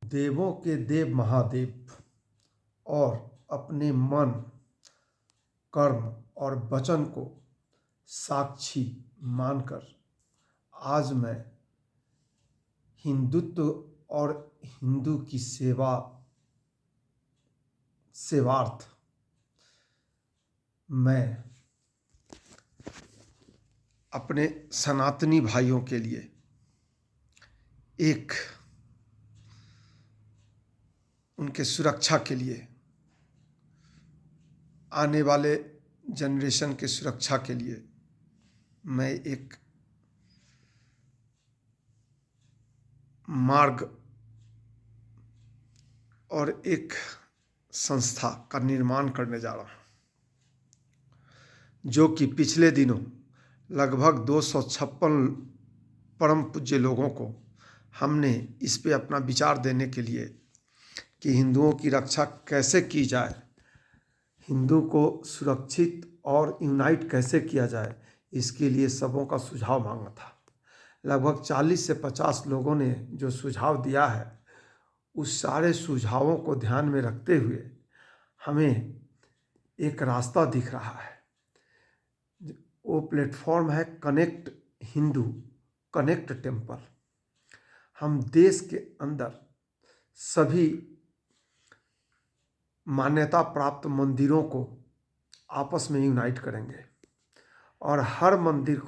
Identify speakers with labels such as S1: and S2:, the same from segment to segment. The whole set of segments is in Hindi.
S1: देवों के देव महादेव और अपने मन, कर्म और वचन को साक्षी मानकर आज मैं हिंदुत्व और हिंदू की सेवार्थ मैं अपने सनातनी भाइयों के लिए एक उनके सुरक्षा के लिए, आने वाले जनरेशन के सुरक्षा के लिए मैं एक मार्ग और एक संस्था का निर्माण करने जा रहा हूँ, जो कि पिछले दिनों लगभग 256 परम पूज्य लोगों को हमने इस पे अपना विचार देने के लिए कि हिंदुओं की रक्षा कैसे की जाए, हिंदू को सुरक्षित और यूनाइट कैसे किया जाए, इसके लिए सबों का सुझाव मांगा था। लगभग 40 से 50 लोगों ने जो सुझाव दिया है, उस सारे सुझावों को ध्यान में रखते हुए हमें एक रास्ता दिख रहा है। वो प्लेटफॉर्म है कनेक्ट हिंदू, कनेक्ट टेम्पल। हम देश के अंदर सभी मान्यता प्राप्त मंदिरों को आपस में यूनाइट करेंगे और हर मंदिर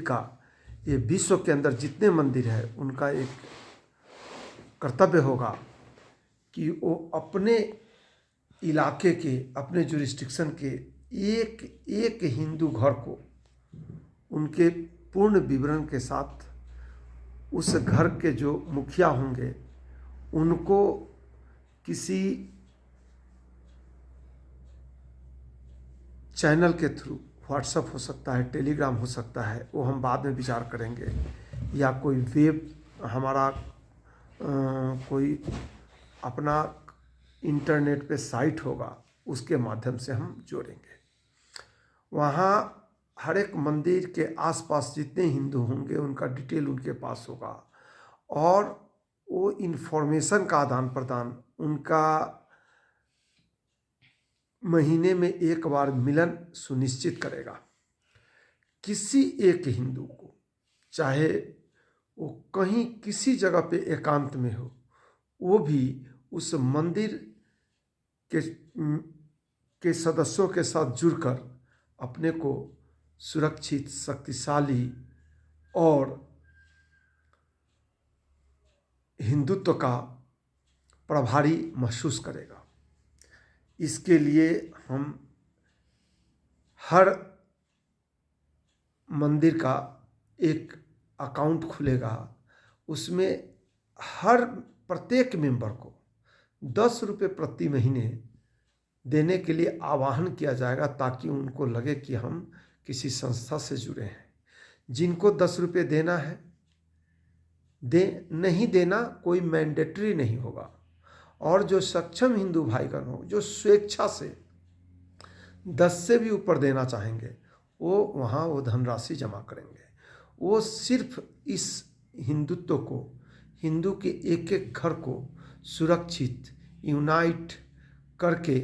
S1: का, ये विश्व के अंदर जितने मंदिर हैं उनका एक कर्तव्य होगा कि वो अपने इलाके के, अपने जुरिस्डिक्शन के एक एक हिंदू घर को उनके पूर्ण विवरण के साथ उस घर के जो मुखिया होंगे उनको किसी चैनल के थ्रू, व्हाट्सएप हो सकता है, टेलीग्राम हो सकता है, वो हम बाद में विचार करेंगे, या कोई वेब हमारा कोई अपना इंटरनेट पे साइट होगा, उसके माध्यम से हम जोड़ेंगे। वहाँ हर एक मंदिर के आसपास जितने हिंदू होंगे उनका डिटेल उनके पास होगा और वो इन्फॉर्मेशन का आदान प्रदान, उनका महीने में एक बार मिलन सुनिश्चित करेगा। किसी एक हिंदू को, चाहे वो कहीं किसी जगह पे एकांत में हो, वो भी उस मंदिर के सदस्यों के साथ जुड़कर अपने को सुरक्षित, शक्तिशाली और हिंदुत्व का प्रभारी महसूस करेगा। इसके लिए हम हर मंदिर का एक अकाउंट खुलेगा, उसमें हर प्रत्येक मेंबर को 10 रुपये प्रति महीने देने के लिए आह्वान किया जाएगा, ताकि उनको लगे कि हम किसी संस्था से जुड़े हैं। जिनको 10 रुपये देना है नहीं देना कोई मैंडेटरी नहीं होगा, और जो सक्षम हिंदू भाईगण हो, जो स्वेच्छा से 10 से भी ऊपर देना चाहेंगे, वो वहाँ वो धनराशि जमा करेंगे। वो सिर्फ इस हिंदुत्व को, हिंदू के एक एक घर को सुरक्षित, यूनाइट करके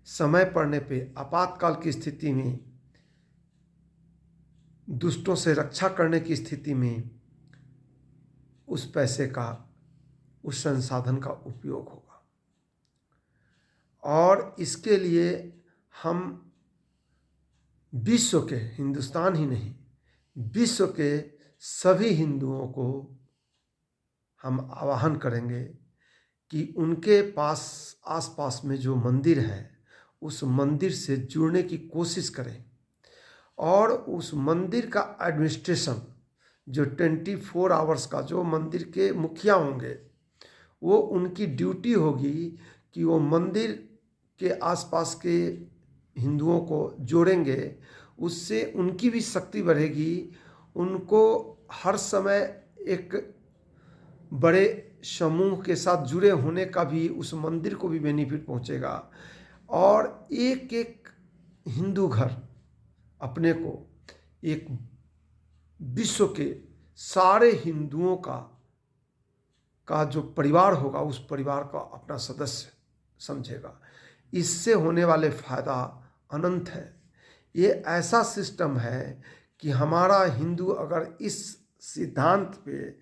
S1: समय पड़ने पे, आपातकाल की स्थिति में, दुष्टों से रक्षा करने की स्थिति में उस पैसे का, उस संसाधन का उपयोग होगा। और इसके लिए हम विश्व के, हिंदुस्तान ही नहीं, विश्व के सभी हिंदुओं को हम आह्वान करेंगे कि उनके पास आसपास में जो मंदिर है, उस मंदिर से जुड़ने की कोशिश करें और उस मंदिर का एडमिनिस्ट्रेशन, जो 24 आवर्स का, जो मंदिर के मुखिया होंगे, वो उनकी ड्यूटी होगी कि वो मंदिर के आसपास के हिंदुओं को जोड़ेंगे। उससे उनकी भी शक्ति बढ़ेगी, उनको हर समय एक बड़े समूह के साथ जुड़े होने का भी, उस मंदिर को भी बेनिफिट पहुंचेगा। और एक एक हिंदू घर अपने को एक विश्व के सारे हिंदुओं का का जो परिवार होगा उस परिवार का अपना सदस्य समझेगा। इससे होने वाले फायदा अनंत है। ये ऐसा सिस्टम है कि हमारा हिंदू अगर इस सिद्धांत पे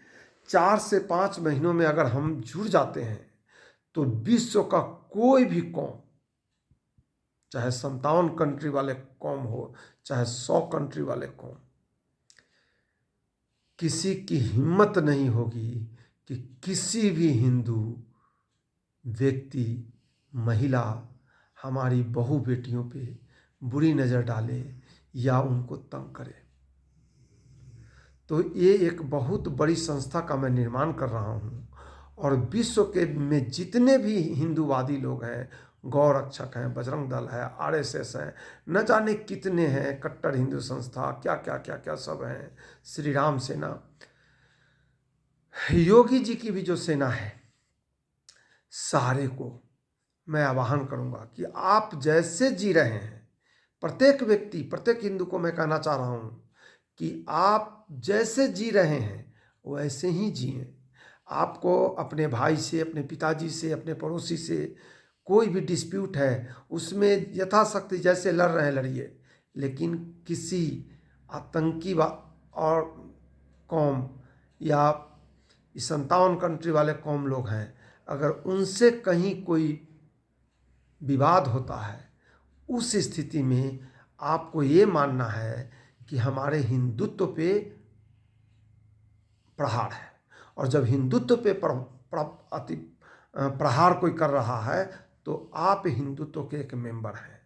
S1: 4 से 5 महीनों में अगर हम जुड़ जाते हैं तो विश्व का कोई भी कौम, चाहे 57 कंट्री वाले कौम हो, चाहे 100 कंट्री वाले कौम, किसी की हिम्मत नहीं होगी कि किसी भी हिंदू व्यक्ति, महिला हमारी बहू बेटियों पे बुरी नज़र डाले या उनको तंग करे। तो ये एक बहुत बड़ी संस्था का मैं निर्माण कर रहा हूँ और विश्व के में जितने भी हिंदूवादी लोग हैं, गौरक्षक हैं, बजरंग दल है, आरएसएस हैं, न जाने कितने हैं, कट्टर हिंदू संस्था, क्या क्या क्या क्या सब हैं, श्री राम सेना, योगी जी की भी जो सेना है, सारे को मैं आह्वान करूंगा कि आप जैसे जी रहे हैं, प्रत्येक व्यक्ति, प्रत्येक हिंदू को मैं कहना चाह रहा हूं कि आप जैसे जी रहे हैं वैसे ही जिए। आपको अपने भाई से, अपने पिताजी से, अपने पड़ोसी से कोई भी डिस्प्यूट है, उसमें यथाशक्ति जैसे लड़ रहे हैं लड़िए, लेकिन किसी आतंकी और कौम या 57 कंट्री वाले कौम लोग हैं, अगर उनसे कहीं कोई विवाद होता है, उस स्थिति में आपको ये मानना है कि हमारे हिंदुत्व पे प्रहार है। और जब हिंदुत्व पे प्रहार कोई कर रहा है तो आप हिंदुत्व के एक मेंबर हैं।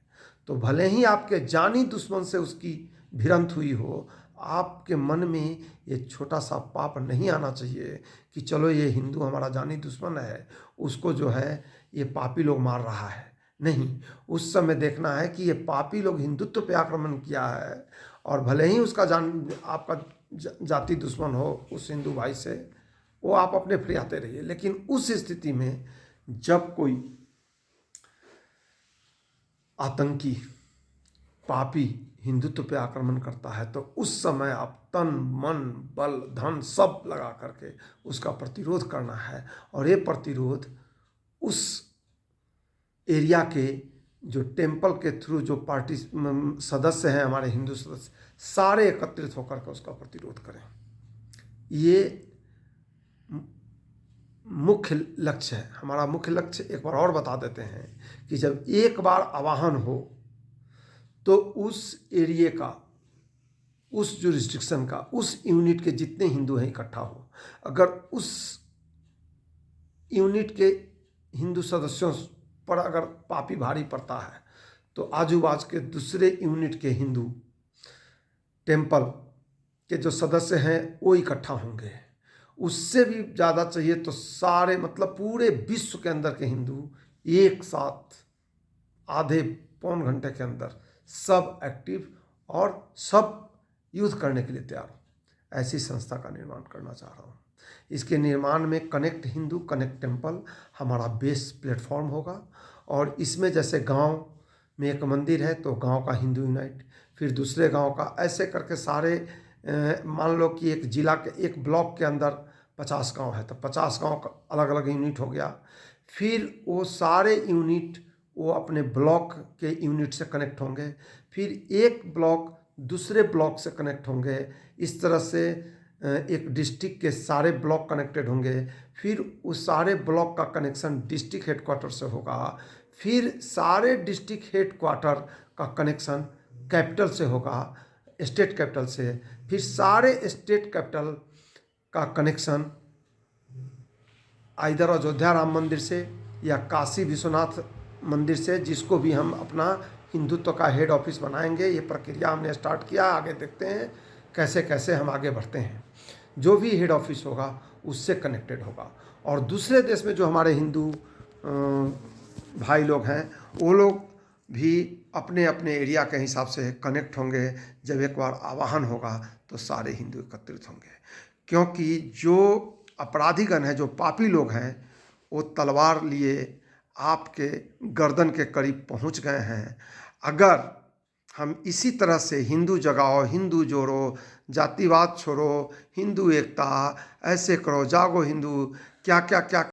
S1: तो भले ही आपके जानी दुश्मन से उसकी भिड़ंत हुई हो, आपके मन में ये छोटा सा पाप नहीं आना चाहिए कि चलो ये हिंदू हमारा जानी दुश्मन है, उसको जो है ये पापी लोग मार रहा है। नहीं, उस समय देखना है कि ये पापी लोग हिंदुत्व पे आक्रमण किया है और भले ही उसका आपका जाति दुश्मन हो उस हिंदू भाई से, वो आप अपने फरियाते रहिए। लेकिन उस स्थिति में जब कोई आतंकी, पापी हिंदुत्व पे आक्रमण करता है तो उस समय आप तन मन बल धन सब लगा करके उसका प्रतिरोध करना है। और ये प्रतिरोध उस एरिया के जो टेम्पल के थ्रू जो पार्टी सदस्य हैं, हमारे हिंदू सदस्य, सारे एकत्रित होकर के उसका प्रतिरोध करें। ये मुख्य लक्ष्य है। हमारा मुख्य लक्ष्य एक बार और बता देते हैं कि जब एक बार आवाहन हो तो उस एरिया का, उस जुरिस्डिक्शन का, उस यूनिट के जितने हिंदू हैं इकट्ठा हो। अगर उस यूनिट के हिंदू सदस्यों पर अगर पापी भारी पड़ता है तो आजू बाजू के दूसरे यूनिट के हिंदू टेम्पल के जो सदस्य हैं वो इकट्ठा होंगे। उससे भी ज़्यादा चाहिए तो सारे, मतलब पूरे विश्व के अंदर के हिंदू एक साथ आधे पौन घंटे के अंदर सब एक्टिव और सब युद्ध करने के लिए तैयार हो। ऐसी संस्था का निर्माण करना चाह रहा हूँ। इसके निर्माण में कनेक्ट हिंदू, कनेक्ट टेम्पल हमारा बेस प्लेटफॉर्म होगा। और इसमें जैसे गांव में एक मंदिर है तो गांव का हिंदू यूनाइट, फिर दूसरे गांव का, ऐसे करके सारे, मान लो कि एक जिला के, एक ब्लॉक के अंदर 50 गांव है तो 50 गांव का अलग अलग यूनिट हो गया। फिर वो सारे यूनिट वो अपने ब्लॉक के यूनिट से कनेक्ट होंगे, फिर एक ब्लॉक दूसरे ब्लॉक से कनेक्ट होंगे। इस तरह से एक डिस्ट्रिक्ट के सारे ब्लॉक कनेक्टेड होंगे। फिर उस सारे ब्लॉक का कनेक्शन डिस्ट्रिक्ट हेडक्वार्टर से होगा। फिर सारे डिस्ट्रिक्ट हेडक्वार्टर का कनेक्शन कैपिटल से होगा, स्टेट कैपिटल से। फिर सारे स्टेट कैपिटल का कनेक्शन इधर अयोध्या राम मंदिर से या काशी विश्वनाथ मंदिर से, जिसको भी हम अपना हिंदुत्व का हेड ऑफिस बनाएंगे। ये प्रक्रिया हमने स्टार्ट किया, आगे देखते हैं कैसे कैसे हम आगे बढ़ते हैं। जो भी हेड ऑफिस होगा उससे कनेक्टेड होगा। और दूसरे देश में जो हमारे हिंदू भाई लोग हैं वो लोग भी अपने अपने एरिया के हिसाब से कनेक्ट होंगे। जब एक बार आवाहन होगा तो सारे हिंदू एकत्रित होंगे, क्योंकि जो अपराधीगण हैं, जो पापी लोग हैं, वो तलवार लिए आपके गर्दन के करीब पहुंच गए हैं। अगर हम इसी तरह से हिंदू जगाओ, हिंदू जोड़ो, जातिवाद छोड़ो, हिंदू एकता, ऐसे करो, जागो हिंदू, क्या क्या क्या